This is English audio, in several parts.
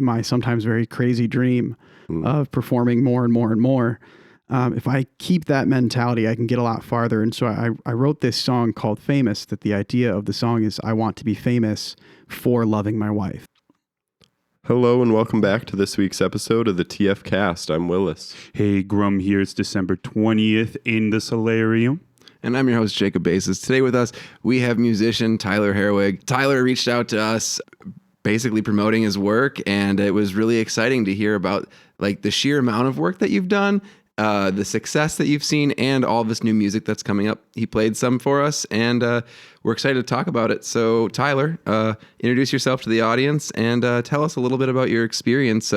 my sometimes very crazy dream of performing more and more and more. If I keep that mentality, I can get a lot farther. And so I wrote this song called Famous, that the idea of the song is I want to be famous for loving my wife. Hello and welcome back to this week's episode of the TF Cast. I'm Willis. Hey, Grum here. It's December 20th in the Solarium. And I'm your host, Jacob Basis. Today with us, we have musician Tyler Herwig. Tyler reached out to us basically promoting his work, and it was really exciting to hear about like the sheer amount of work that you've done, the success that you've seen, and all this new music that's coming up. He played some for us, and we're excited to talk about it. So, Tyler, introduce yourself to the audience and tell us a little bit about your experience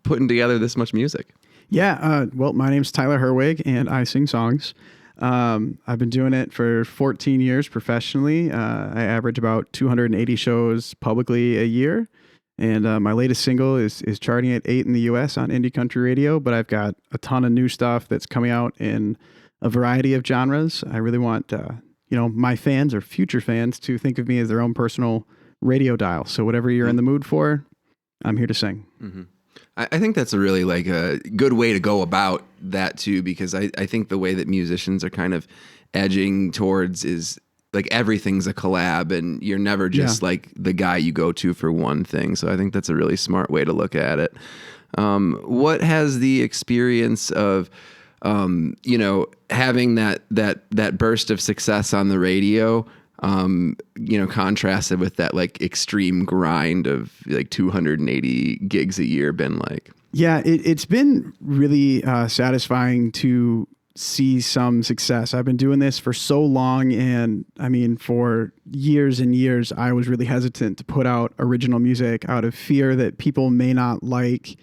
putting together this much music. Yeah, well, my name's Tyler Herwig, and I sing songs. I've been doing it for 14 years professionally. I average about 280 shows publicly a year. And my latest single is charting at 8 in the U.S. on indie country radio, but I've got a ton of new stuff that's coming out in a variety of genres. I really want, my fans or future fans to think of me as their own personal radio dial. So whatever you're in the mood for, I'm here to sing. Mm-hmm. I think that's a really like a good way to go about that too, because I think the way that musicians are kind of edging towards is like everything's a collab and you're never just like the guy you go to for one thing. So I think that's a really smart way to look at it. What has the experience of, having that burst of success on the radio, contrasted with that like extreme grind of like 280 gigs a year been like? Yeah, it's been really satisfying to see some success. I've been doing this for so long, and I mean, for years and years, I was really hesitant to put out original music out of fear that people may not like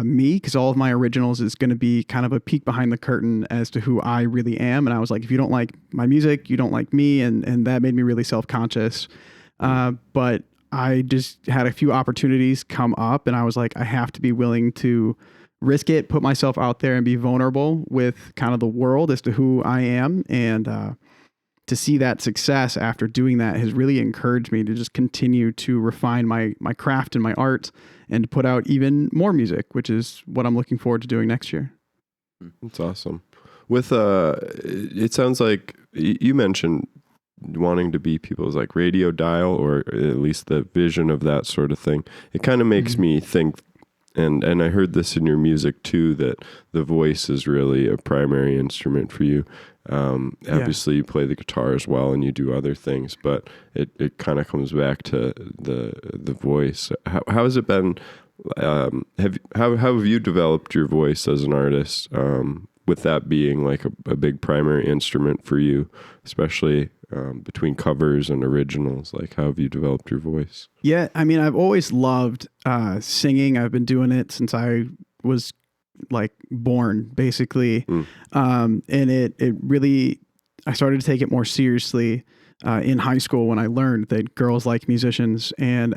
me, because all of my originals is going to be kind of a peek behind the curtain as to who I really am. And I was like, if you don't like my music, you don't like me, and that made me really self-conscious. But I just had a few opportunities come up, and I was like, I have to be willing to risk it, put myself out there and be vulnerable with kind of the world as to who I am. And to see that success after doing that has really encouraged me to just continue to refine my craft and my art and to put out even more music, which is what I'm looking forward to doing next year. That's awesome. With it sounds like you mentioned wanting to be people's like radio dial, or at least the vision of that sort of thing. It kind of makes me think, and I heard this in your music too, that the voice is really a primary instrument for you. Obviously you play the guitar as well and you do other things, but it kind of comes back to the voice. How has it been? How have you developed your voice as an artist, with that being like a big primary instrument for you, especially between covers and originals? Like, how have you developed your voice? Yeah, I mean, I've always loved singing. I've been doing it since I was like born, basically. And it really, I started to take it more seriously in high school when I learned that girls like musicians, and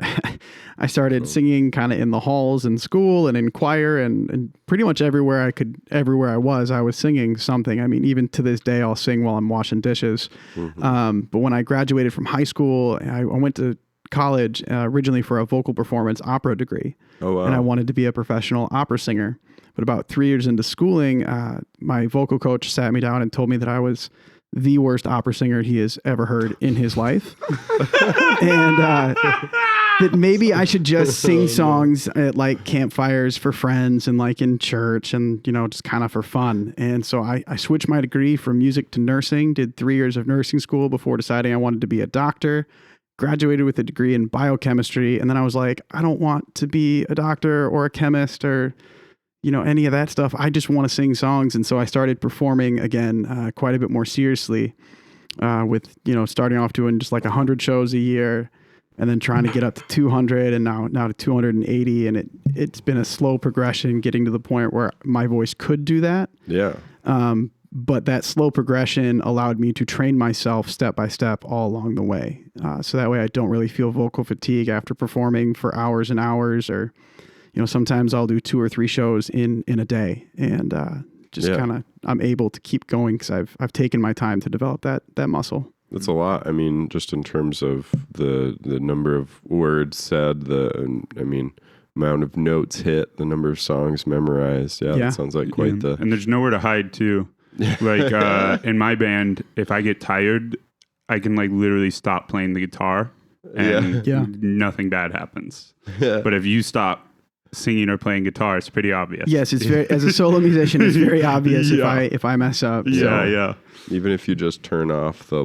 I started singing kind of in the halls in school and in choir, and pretty much everywhere I was singing something. I mean, even to this day, I'll sing while I'm washing dishes. But when I graduated from high school, I went to college originally for a vocal performance opera degree. Oh, wow. And I wanted to be a professional opera singer. But about 3 years into schooling, my vocal coach sat me down and told me that I was the worst opera singer he has ever heard in his life. And that maybe I should just sing songs at like campfires for friends and like in church and, just kind of for fun. And so I switched my degree from music to nursing, did 3 years of nursing school before deciding I wanted to be a doctor, graduated with a degree in biochemistry. And then I was like, I don't want to be a doctor or a chemist or any of that stuff. I just want to sing songs. And so I started performing again, quite a bit more seriously, with, starting off doing just like 100 shows a year and then trying to get up to 200 and now to 280. And it's been a slow progression getting to the point where my voice could do that. Yeah. But that slow progression allowed me to train myself step by step all along the way. So that way I don't really feel vocal fatigue after performing for hours and hours, or, sometimes I'll do 2 or 3 shows in a day, and kind of I'm able to keep going because I've taken my time to develop that muscle. That's a lot. I mean, just in terms of the number of words said, amount of notes hit, the number of songs memorized. Yeah, Yeah. that sounds like quite the. And there's nowhere to hide too. Like in my band, if I get tired, I can like literally stop playing the guitar and Yeah. nothing bad happens. Yeah. But if you stop singing or playing guitar, it's pretty obvious. Yes, it's very, as a solo musician, it's very obvious Yeah. if I mess up. Yeah, So, yeah. Even if you just turn off the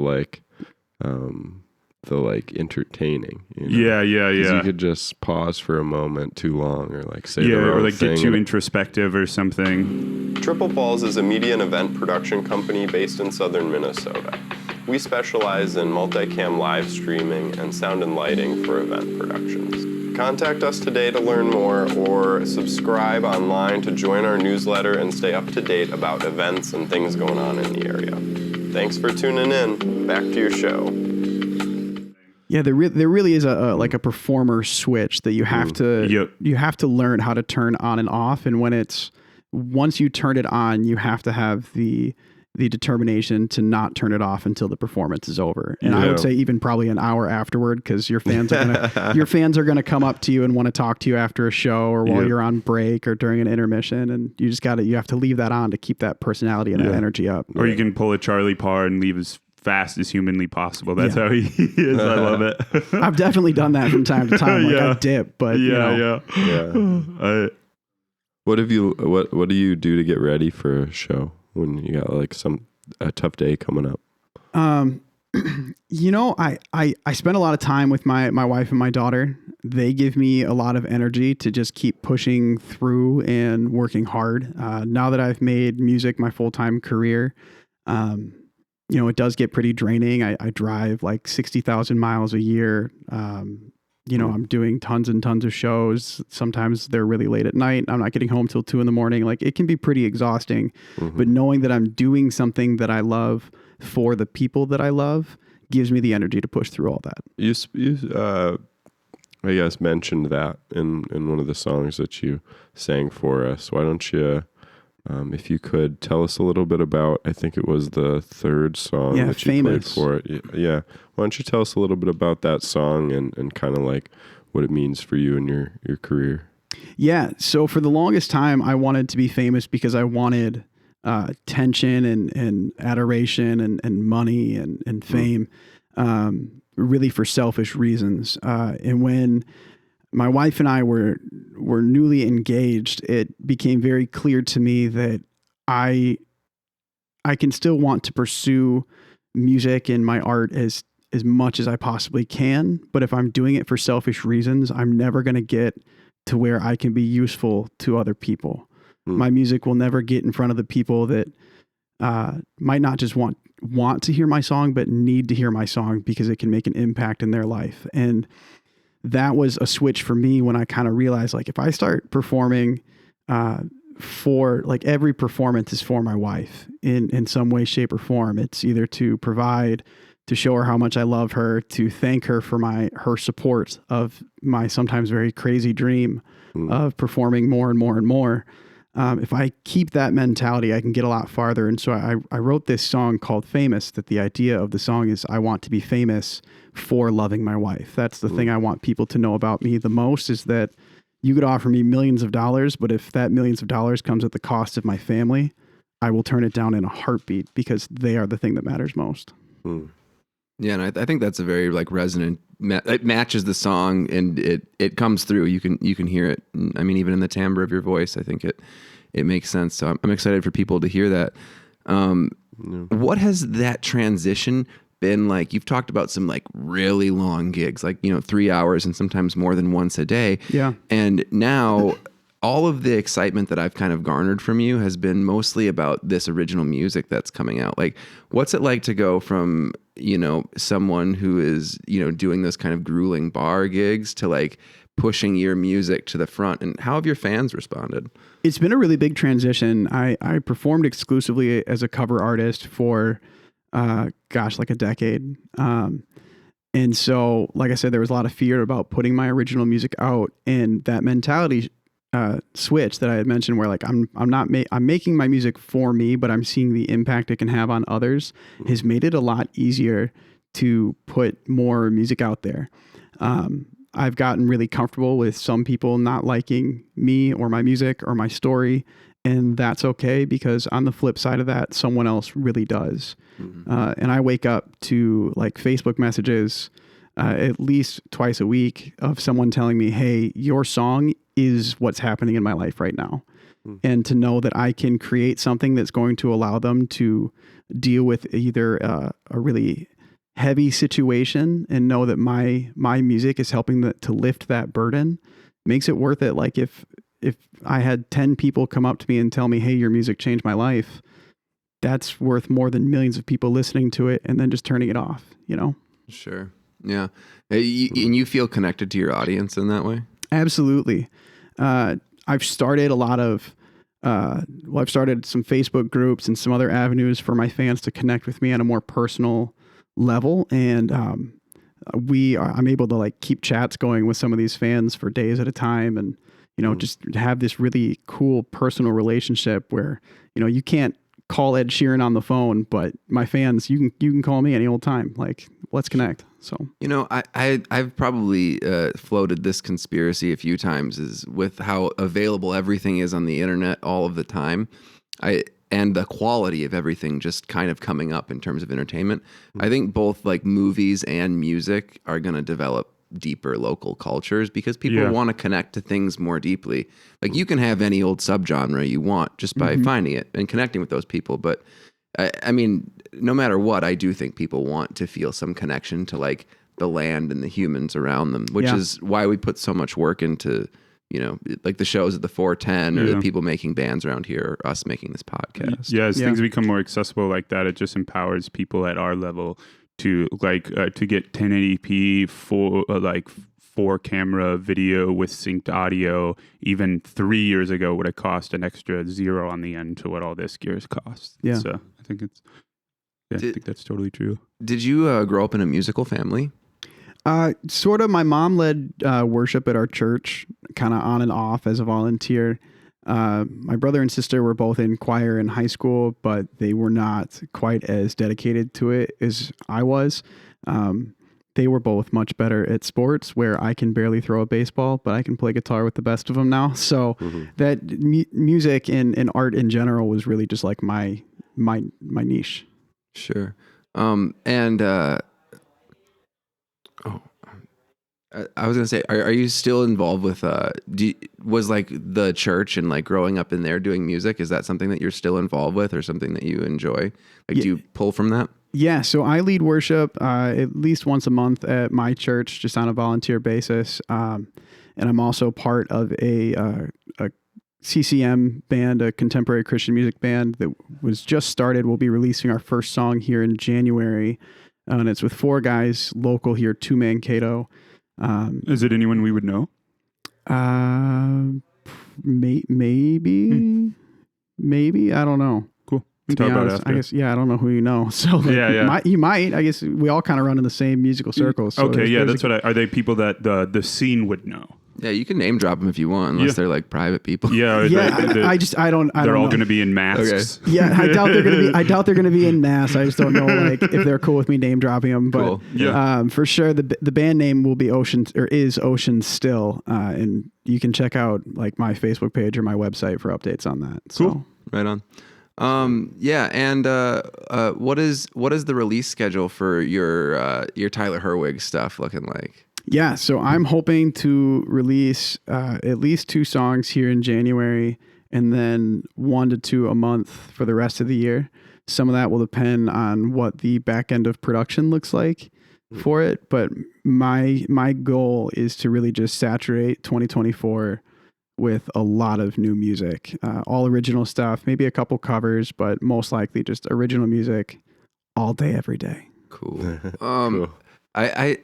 entertaining. You know? Yeah, yeah, 'Cause yeah. you could just pause for a moment too long, or like say Yeah, the wrong or like thing. get too and- introspective or something. Triple Falls is a media and event production company based in southern Minnesota. We specialize in multicam live streaming and sound and lighting for event productions. Contact us today to learn more, or subscribe online to join our newsletter and stay up to date about events and things going on in the area. Thanks for tuning in. Back to your show. yeah, there really is a like a performer switch that you have to Yep. you have to learn how to turn on and off. And once you turn it on, you have to have the determination to not turn it off until the performance is over. And I would Yeah. say even probably an hour afterward, because your fans are gonna come up to you and want to talk to you after a show or while Yep. you're on break or during an intermission, and you have to leave that on to keep that personality and that energy up. Or you can pull a Charlie Parr and leave as fast as humanly possible. That's Yeah. how he is. I love it. I've definitely done that from time to time. Like Yeah. I dip, but you know, Yeah. What do you do to get ready for a show when you got like a tough day coming up? You know, I spend a lot of time with my wife and my daughter. They give me a lot of energy to just keep pushing through and working hard. Now that I've made music my full-time career, you know, it does get pretty draining. I drive like 60,000 miles a year. You know, I'm doing tons and tons of shows. Sometimes they're really late at night. I'm not getting home till 2 a.m. Like it can be pretty exhausting, but knowing that I'm doing something that I love for the people that I love gives me the energy to push through all that. You I guess mentioned that in one of the songs that you sang for us. Why don't you, if you could, tell us a little bit about, I think it was the third song that you Famous. played for it. Yeah. Why don't you tell us a little bit about that song and kind of like what it means for you and your career? Yeah. So for the longest time, I wanted to be famous because I wanted attention and adoration and money and fame, really for selfish reasons. And when my wife and I were newly engaged, it became very clear to me that I can still want to pursue music and my art as much as I possibly can. But if I'm doing it for selfish reasons, I'm never going to get to where I can be useful to other people. My music will never get in front of the people that might not just want to hear my song, but need to hear my song because it can make an impact in their life. And that was a switch for me when I kind of realized, like, if I start performing for, like, every performance is for my wife in some way, shape, or form. It's either to provide, to show her how much I love her, to thank her for her support of my sometimes very crazy dream of performing more and more and more. If I keep that mentality, I can get a lot farther. And so I wrote this song called Famous, that the idea of the song is I want to be famous for loving my wife. That's the thing I want people to know about me the most, is that you could offer me millions of dollars, but if that millions of dollars comes at the cost of my family, I will turn it down in a heartbeat because they are the thing that matters most. Yeah, and I think that's a very like resonant. It matches the song, and it comes through. You can hear it. I mean, even in the timbre of your voice, I think it makes sense. So I'm excited for people to hear that. What has that transition been like? You've talked about some like really long gigs, like 3 hours, and sometimes more than once a day. Yeah. And now all of the excitement that I've kind of garnered from you has been mostly about this original music that's coming out. Like, what's it like to go from, someone who is, doing those kind of grueling bar gigs to like pushing your music to the front? And how have your fans responded? It's been a really big transition. I performed exclusively as a cover artist for, like a decade. And so, like I said, there was a lot of fear about putting my original music out, and that mentality switch that I had mentioned, where like I'm making my music for me, but I'm seeing the impact it can have on others, has made it a lot easier to put more music out there. I've gotten really comfortable with some people not liking me or my music or my story. And that's okay, because on the flip side of that, someone else really does. And I wake up to like Facebook messages at least twice a week of someone telling me, hey, your song is what's happening in my life right now. And to know that I can create something that's going to allow them to deal with either a really heavy situation and know that my music is helping to lift that burden makes it worth it. Like if I had 10 people come up to me and tell me, hey, your music changed my life, that's worth more than millions of people listening to it and then just turning it off, Sure. Yeah. And you feel connected to your audience in that way? Absolutely. I've started a lot of, I've started some Facebook groups and some other avenues for my fans to connect with me on a more personal level. And I'm able to like keep chats going with some of these fans for days at a time, and just have this really cool personal relationship where you can't call Ed Sheeran on the phone, but my fans, you can call me any old time. Like, let's connect. So I've probably floated this conspiracy a few times, is with how available everything is on the internet all of the time. And the quality of everything just kind of coming up in terms of entertainment. I think both like movies and music are going to develop deeper local cultures because people want to connect to things more deeply. Like you can have any old subgenre you want just by finding it and connecting with those people. But I mean, no matter what, I do think people want to feel some connection to like the land and the humans around them, which is why we put so much work into, like the shows at the 410 or the people making bands around here, or us making this podcast. Yeah, as things become more accessible like that, it just empowers people at our level to to get 1080p for 4-camera video with synced audio. Even 3 years ago would have cost an extra zero on the end to what all this gear costs. Yeah. So I think I think that's totally true. Did you grow up in a musical family? Sort of. My mom led worship at our church, kind of on and off as a volunteer. My brother and sister were both in choir in high school, but they were not quite as dedicated to it as I was. They were both much better at sports, where I can barely throw a baseball, but I can play guitar with the best of them now. So that music and art in general was really just like my niche. Sure. I was going to say, are you still involved with, was like the church and like growing up in there doing music, is that something that you're still involved with or something that you enjoy? Like, do you pull from that? Yeah. So I lead worship at least once a month at my church, just on a volunteer basis. And I'm also part of a CCM band, a contemporary Christian music band that was just started. We'll be releasing our first song here in January. And it's with 4 guys local here, 2 Mankato. Is it anyone we would know? Maybe. I don't know. Cool. We can talk about it after. I guess, I don't know who you know. So you might. I guess we all kind of run in the same musical circles. So okay, that's what are they people that the scene would know? Yeah, you can name drop them if you want, unless they're like private people. Yeah, I don't. They're all going to be in masks. Okay. Yeah, I doubt they're gonna be in masks. I just don't know like if they're cool with me name dropping them. But cool. For sure, the band name will be is Ocean Still, and you can check out like my Facebook page or my website for updates on that. So. Cool. Right on. What is the release schedule for your Tyler Herwig stuff looking like? Yeah, so I'm hoping to release at least 2 songs here in January, and then 1 to 2 a month for the rest of the year. Some of that will depend on what the back end of production looks like for it, but my goal is to really just saturate 2024 with a lot of new music, all original stuff, maybe a couple covers, but most likely just original music all day, every day. Cool. Cool. I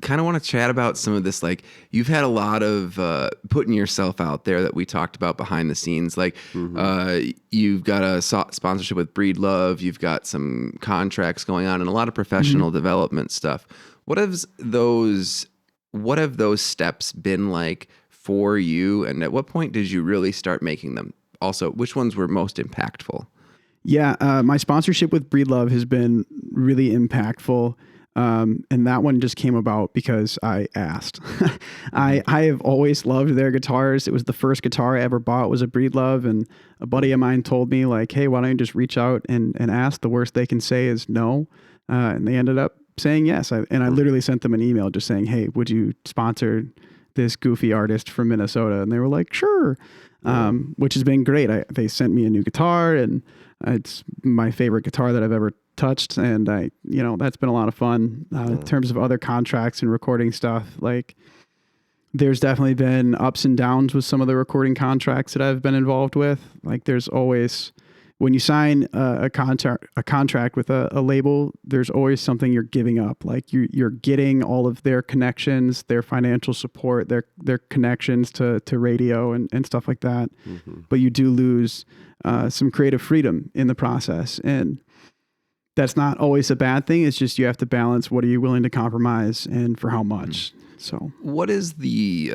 kind of want to chat about some of this. Like, you've had a lot of putting yourself out there that we talked about behind the scenes. Like, you've got a sponsorship with Breed Love. You've got some contracts going on and a lot of professional development stuff. What have those steps been like for you? And at what point did you really start making them? Also, which ones were most impactful? Yeah, my sponsorship with Breed Love has been really impactful. And that one just came about because I asked. I have always loved their guitars. It was the first guitar I ever bought was a Breedlove, and a buddy of mine told me like, hey, why don't you just reach out and ask? The worst they can say is no. And they ended up saying yes. I literally sent them an email just saying, hey, would you sponsor this goofy artist from Minnesota? And they were like, sure. Which has been great. They sent me a new guitar, and it's my favorite guitar that I've ever touched, and that's been a lot of fun. In terms of other contracts and recording stuff, like there's definitely been ups and downs with some of the recording contracts that I've been involved with. Like there's always, when you sign a contract with a label, there's always something you're giving up. Like you're getting all of their connections, their financial support, their connections to radio and stuff like that. Mm-hmm. But you do lose some creative freedom in the process, and that's not always a bad thing. It's just you have to balance what are you willing to compromise and for how much. So what is the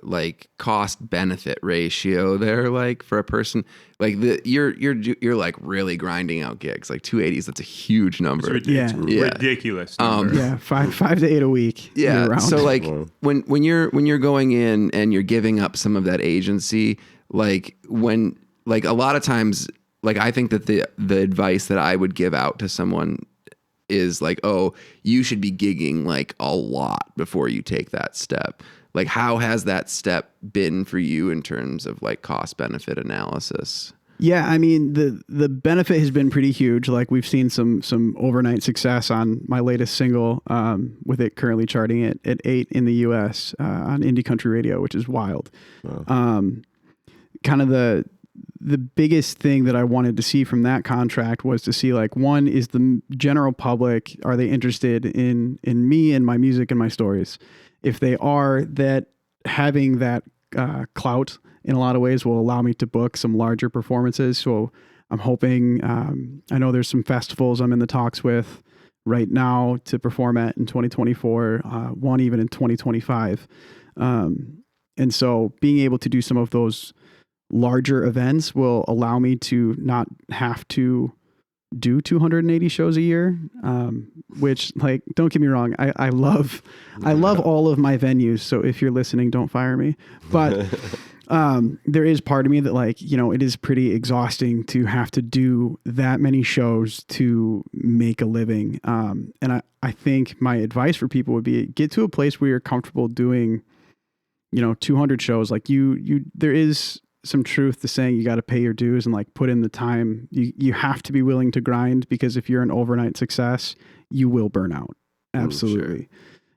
like cost benefit ratio there, like for a person like you're like really grinding out gigs like 280s? That's a huge number. It's ridiculous number. Yeah, 5 to 8 a week. Yeah. So like when you're going in and you're giving up some of that agency, like when like a lot of times, like I think that the advice that I would give out to someone is like, oh, you should be gigging like a lot before you take that step. Like, how has that step been for you in terms of like cost benefit analysis? Yeah, I mean, the benefit has been pretty huge. Like we've seen some overnight success on my latest single, with it currently charting at 8 in the US on indie country radio, which is wild. Wow. Kind of the biggest thing that I wanted to see from that contract was to see like, one, is the general public, are they interested in me and my music and my stories? If they are, that having that clout in a lot of ways will allow me to book some larger performances. So I'm hoping, I know there's some festivals I'm in the talks with right now to perform at in 2024, one even in 2025. And so being able to do some of those larger events will allow me to not have to do 280 shows a year, which, like, don't get me wrong, I love all of my venues. So if you're listening, don't fire me. But there is part of me that, like, it is pretty exhausting to have to do that many shows to make a living. And I think my advice for people would be get to a place where you're comfortable doing, 200 shows. Like there is some truth to saying you got to pay your dues and like put in the time. You have to be willing to grind, because if you're an overnight success, you will burn out. Absolutely. Sure.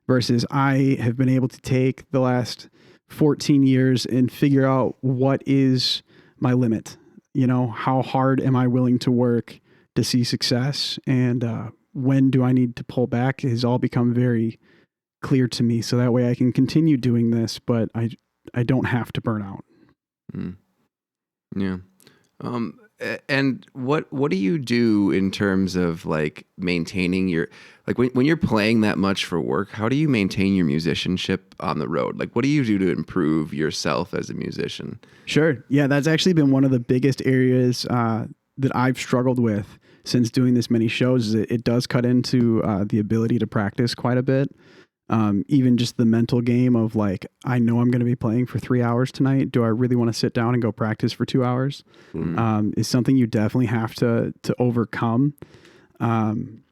Versus I have been able to take the last 14 years and figure out what is my limit. How hard am I willing to work to see success? And when do I need to pull back has all become very clear to me. So that way I can continue doing this, but I don't have to burn out. Mm. Yeah. And what do you do in terms of like maintaining your, like when you're playing that much for work, how do you maintain your musicianship on the road? Like, what do you do to improve yourself as a musician? Sure. Yeah. That's actually been one of the biggest areas that I've struggled with since doing this many shows. It does cut into the ability to practice quite a bit. Even just the mental game of like, I know I'm going to be playing for 3 hours tonight. Do I really want to sit down and go practice for 2 hours? Is something you definitely have to overcome. And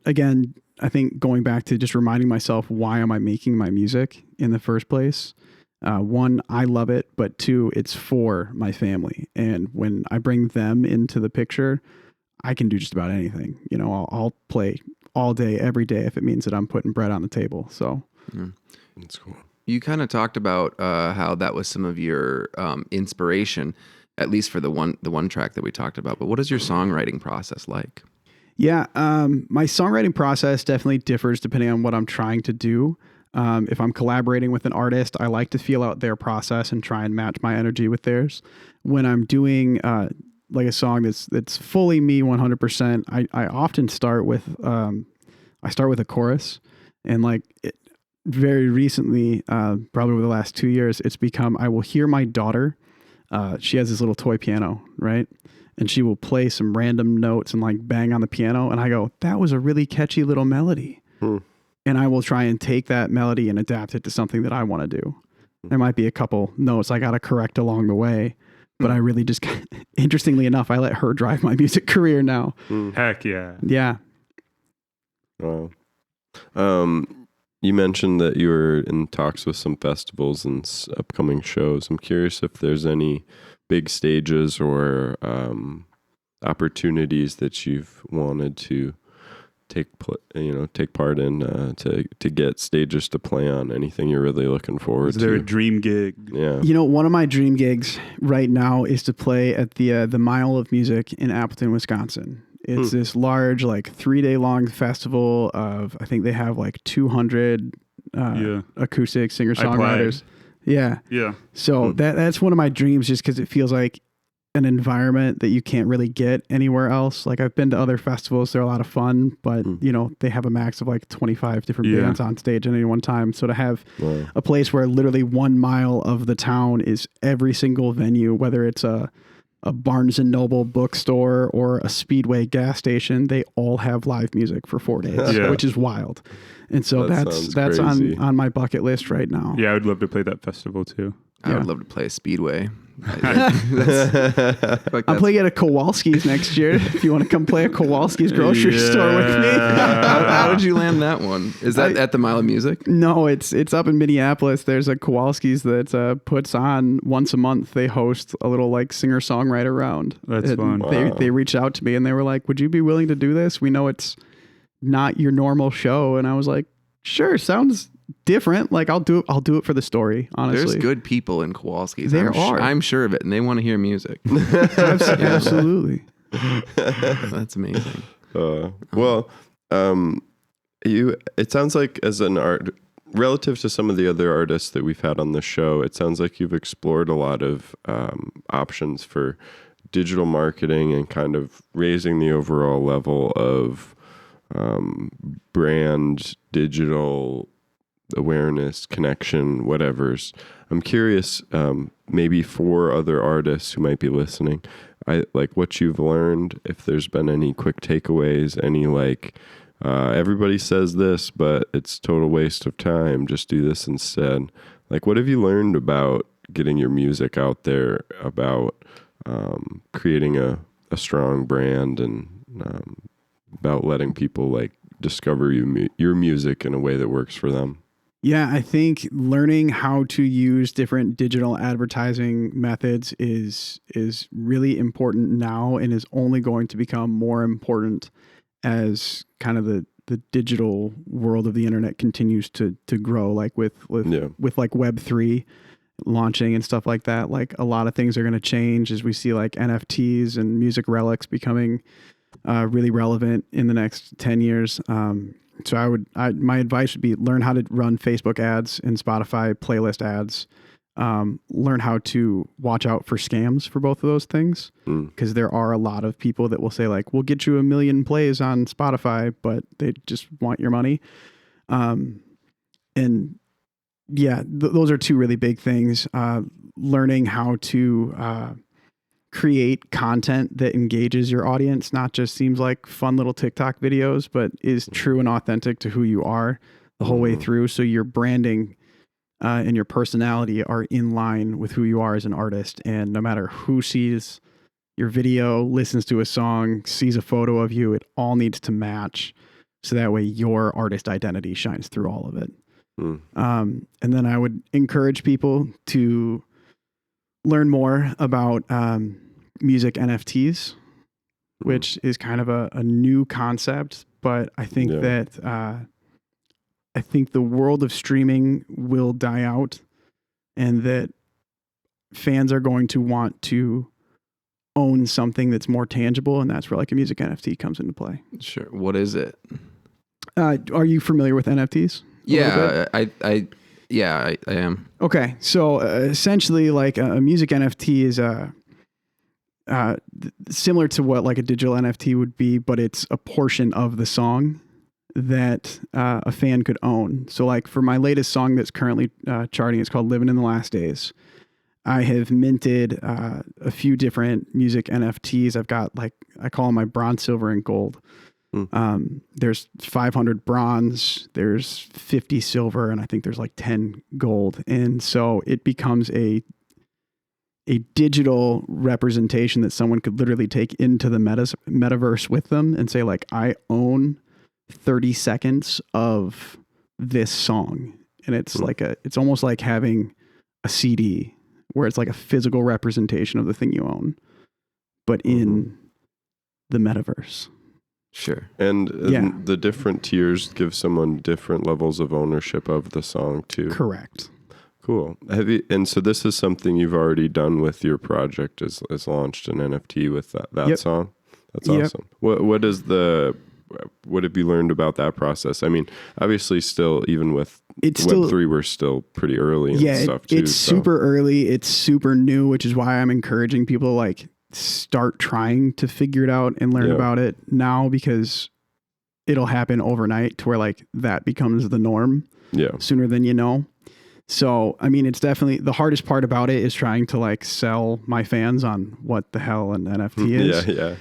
again, I think going back to just reminding myself, why am I making my music in the first place? One, I love it, but two, it's for my family. And when I bring them into the picture, I can do just about anything. I'll play all day, every day, if it means that I'm putting bread on the table. So that's cool. You kind of talked about how that was some of your inspiration, at least for the one track that we talked about. But what is your songwriting process like? Yeah, my songwriting process definitely differs depending on what I'm trying to do. If I'm collaborating with an artist, I like to feel out their process and try and match my energy with theirs. When I'm doing like a song that's fully me 100%, I often start with a chorus, and like very recently, probably over the last 2 years, it's become, I will hear my daughter she has this little toy piano, right? And she will play some random notes and like bang on the piano. And I go, that was a really catchy little melody. And I will try and take that melody and adapt it to something that I want to do. There might be a couple notes I got to correct along the way, but I really just, interestingly enough, I let her drive my music career now. Heck yeah. Yeah. Wow. You mentioned that you were in talks with some festivals and upcoming shows. I'm curious if there's any big stages or opportunities that you've wanted to take part in to get stages to play on. Anything you're really looking forward to? Is there a dream gig? Yeah. One of my dream gigs right now is to play at the Mile of Music in Appleton, Wisconsin. It's this large, like 3-day long festival of, I think they have like 200 acoustic singer-songwriters. Yeah. Yeah. So that's one of my dreams, just because it feels like an environment that you can't really get anywhere else. Like I've been to other festivals, they're a lot of fun, but they have a max of like 25 different bands on stage at any one time. So to have a place where literally 1 mile of the town is every single venue, whether it's a Barnes and Noble bookstore or a Speedway gas station, they all have live music for 4 days, which is wild. And so that's on my bucket list right now. Yeah, I would love to play that festival too. I would love to play a Speedway. I'm playing at a Kowalski's next year. If you want to come play a Kowalski's grocery store with me. How did you land that one? Is that at the Mile of Music? No, it's up in Minneapolis. There's a Kowalski's that puts on once a month. They host a little like singer-songwriter round. That's fun. They reached out to me and they were like, would you be willing to do this? We know it's not your normal show. And I was like, sure, sounds different. Like I'll do it for the story, honestly. There's good people in Kowalski's. I'm sure of it, and they want to hear music. Absolutely. That's amazing. It sounds like as an art, relative to some of the other artists that we've had on the show, it sounds like you've explored a lot of options for digital marketing and kind of raising the overall level of brand, digital awareness, connection, whatever's. I'm curious, maybe for other artists who might be listening, I like what you've learned, if there's been any quick takeaways, any like, everybody says this, but it's total waste of time. Just do this instead. Like, what have you learned about getting your music out there, about creating a strong brand, and about letting people like discover your music in a way that works for them? Yeah, I think learning how to use different digital advertising methods is really important now, and is only going to become more important as kind of the digital world of the internet continues to grow, like with like Web3 launching and stuff like that. Like a lot of things are going to change as we see like NFTs and music relics becoming really relevant in the next 10 years. So my advice would be learn how to run Facebook ads and Spotify playlist ads. Learn how to watch out for scams for both of those things, because there are a lot of people that will say like, we'll get you 1 million plays on Spotify, but they just want your money. And yeah, those are two really big things. Learning how to create content that engages your audience, not just seems like fun little TikTok videos, but is true and authentic to who you are the whole way through. So your branding and your personality are in line with who you are as an artist. And no matter who sees your video, listens to a song, sees a photo of you, it all needs to match. So that way your artist identity shines through all of it. And then I would encourage people to learn more about music NFTs, which is kind of a new concept, but I think that I think the world of streaming will die out, and that fans are going to want to own something that's more tangible, and that's where like a music NFT comes into play. Sure. What is it? Are you familiar with NFTs? Yeah, I am. Okay, so essentially, like a music NFT is similar to what like a digital NFT would be, but it's a portion of the song that a fan could own. So like for my latest song that's currently charting, it's called Living in the Last Days. I have minted a few different music NFTs. I've got I call them my bronze, silver, and gold. There's 500 bronze, there's 50 silver, and I think there's 10 gold. And so it becomes a digital representation that someone could literally take into the metaverse with them and say I own 30 seconds of this song. And it's it's almost like having a CD where it's a physical representation of the thing you own, but in the metaverse. Sure. And the different tiers give someone different levels of ownership of the song too. Correct. Cool. And so this is something you've already done with your project, is launched an NFT with that song. That's awesome. What have you learned about that process? I mean, obviously still, even with Web3, we're still pretty early and stuff too. It's super early. It's super new, which is why I'm encouraging people to start trying to figure it out and learn about it now, because it'll happen overnight to where that becomes the norm sooner than you know. So, I mean, it's definitely the hardest part about it is trying to sell my fans on what the hell an NFT is. Yeah.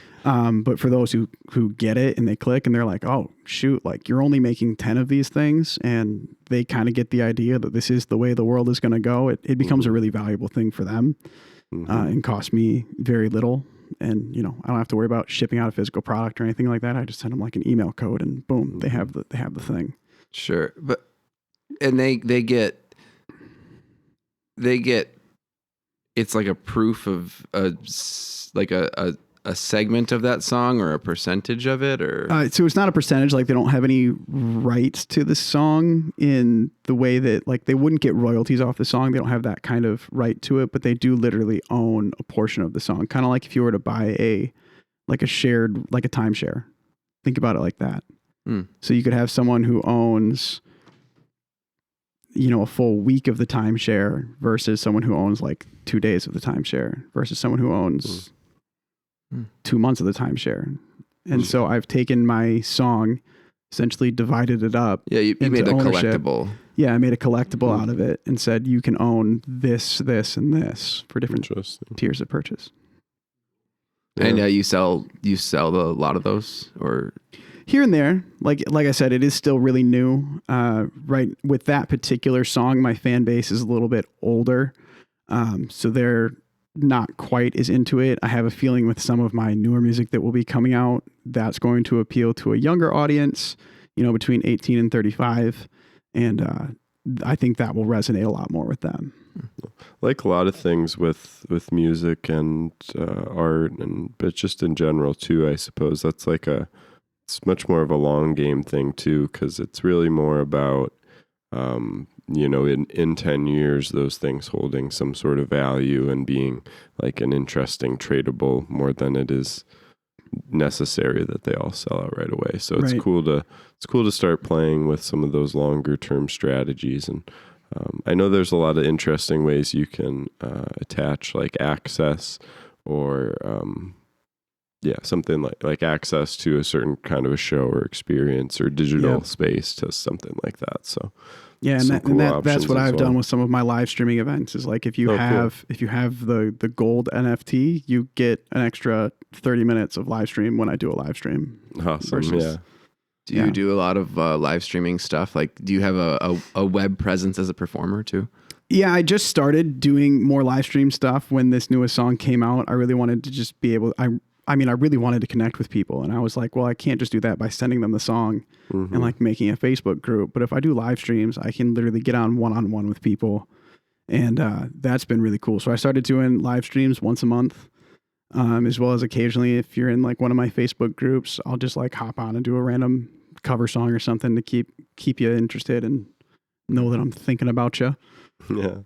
But for those who get it and they click and they're like, oh shoot, you're only making 10 of these things, and they kind of get the idea that this is the way the world is going to go. It becomes a really valuable thing for them. And costs me very little. And, I don't have to worry about shipping out a physical product or anything like that. I just send them an email code and boom, they have the thing. Sure. And they get, it's a proof of a segment of that song or a percentage of it, or so it's not a percentage. They don't have any rights to the song in the way that they wouldn't get royalties off the song. They don't have that kind of right to it, but they do literally own a portion of the song. Kind of like if you were to buy a shared, a timeshare. Think about it like that. So you could have someone who owns a full week of the timeshare versus someone who owns 2 days of the timeshare versus someone who owns 2 months of the timeshare. And so I've taken my song, essentially divided it up. Yeah, you made a collectible. Yeah, I made a collectible out of it and said you can own this, this, and this for different tiers of purchase. And you sell a lot of those, or here and there. Like I said, it is still really new. Right, with that particular song, my fan base is a little bit older, so they're not quite as into it. I have a feeling with some of my newer music that will be coming out, that's going to appeal to a younger audience, between 18 and 35. And I think that will resonate a lot more with them. Like a lot of things with music and art, but just in general too, I suppose that's it's much more of a long game thing too, because it's really more about in 10 years, those things holding some sort of value and being an interesting tradable more than it is necessary that they all sell out right away. So it's cool to start playing with some of those longer term strategies. And I know there's a lot of interesting ways you can attach access or something like access to a certain kind of a show or experience or digital space to something like that. So yeah, that's what I've done with some of my live streaming events is if you have the gold NFT, you get an extra 30 minutes of live stream when I do a live stream. Awesome. Do you do a lot of live streaming stuff? Do you have a web presence as a performer too? Yeah, I just started doing more live stream stuff when this newest song came out. I really wanted to just be able, I really wanted to connect with people. And I was like, well, I can't just do that by sending them the song and making a Facebook group. But if I do live streams, I can literally get on one-on-one with people. And that's been really cool. So I started doing live streams once a month, as well as occasionally if you're in one of my Facebook groups, I'll just hop on and do a random cover song or something to keep you interested and know that I'm thinking about you. Yeah.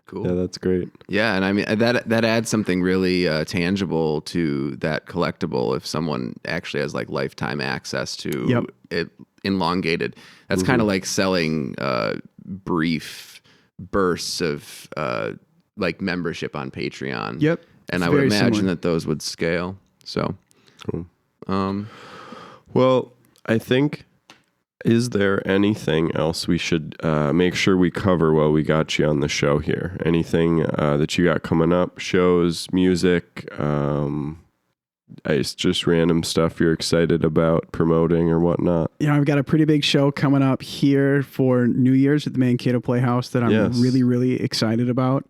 Cool. Yeah, that's great. Yeah, and I mean that adds something really tangible to that collectible. If someone actually has lifetime access to it, elongated, that's kind of like selling brief bursts of membership on Patreon. Yep. And I would imagine that those would scale. So cool. Well, I think Is there anything else we should make sure we cover while we got you on the show here? Anything that you got coming up? Shows, music, it's just random stuff you're excited about promoting or whatnot? I've got a pretty big show coming up here for New Year's at the Mankato Playhouse that I'm really, really excited about.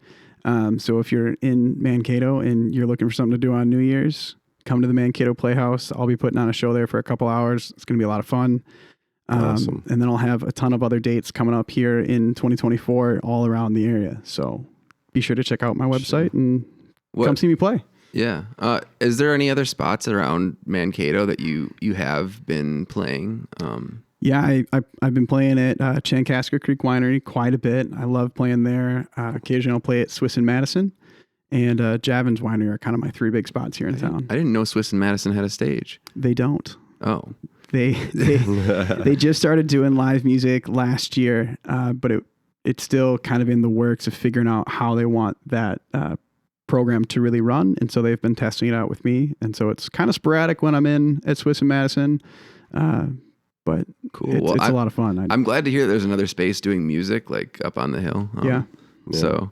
So if you're in Mankato and you're looking for something to do on New Year's, come to the Mankato Playhouse. I'll be putting on a show there for a couple hours. It's going to be a lot of fun. Awesome. And then I'll have a ton of other dates coming up here in 2024 all around the area. So be sure to check out my website and come see me play. Yeah. Is there any other spots around Mankato that you have been playing? Yeah, I've been playing at Chankaska Creek Winery quite a bit. I love playing there. Occasionally I'll play at Swiss and Madison. And Javin's Winery are kind of my three big spots here in town. I didn't know Swiss and Madison had a stage. They don't. Oh. They just started doing live music last year, but it's still kind of in the works of figuring out how they want that program to really run. And so they've been testing it out with me. And so it's kind of sporadic when I'm in at Swiss and Madison. But cool. It's a lot of fun. I'm glad to hear there's another space doing music like up on the hill. Yeah. So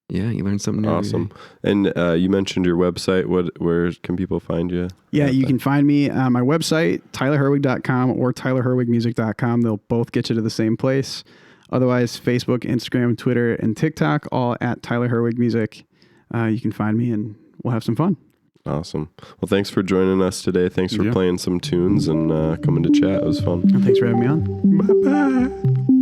yeah, you learned something new. Awesome. And you mentioned your website. Where can people find you? Yeah, you can find me on my website, tylerherwig.com or tylerherwigmusic.com. They'll both get you to the same place. Otherwise, Facebook, Instagram, Twitter, and TikTok, all at Tyler Herwig Music. You can find me and we'll have some fun. Awesome. Well, thanks for joining us today. Thanks for playing some tunes and coming to chat. It was fun. Thanks for having me on. Bye-bye.